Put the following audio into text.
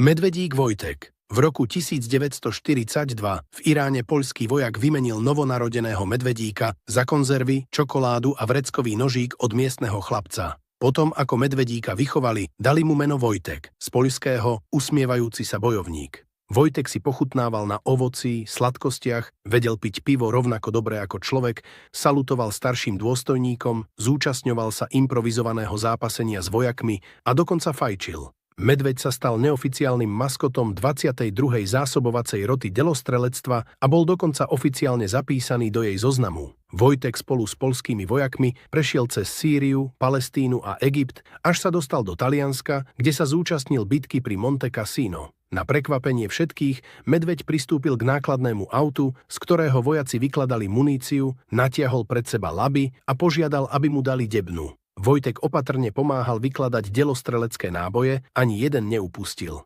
Medvedík Vojtek. V roku 1942 v Iráne poľský vojak vymenil novonarodeného medvedíka za konzervy, čokoládu a vreckový nožík od miestneho chlapca. Potom, ako medvedíka vychovali, dali mu meno Vojtek, z poľského usmievajúci sa bojovník. Vojtek si pochutnával na ovoci, sladkostiach, vedel piť pivo rovnako dobre ako človek, salutoval starším dôstojníkom, zúčastňoval sa improvizovaného zápasenia s vojakmi a dokonca fajčil. Medveď sa stal neoficiálnym maskotom 22. zásobovacej roty delostrelectva a bol dokonca oficiálne zapísaný do jej zoznamu. Vojtek spolu s poľskými vojakmi prešiel cez Sýriu, Palestínu a Egypt, až sa dostal do Talianska, kde sa zúčastnil bitky pri Monte Cassino. Na prekvapenie všetkých, medveď pristúpil k nákladnému autu, z ktorého vojaci vykladali muníciu, natiahol pred seba laby a požiadal, aby mu dali debnu. Vojtek opatrne pomáhal vykladať delostrelecké náboje, ani jeden neupustil.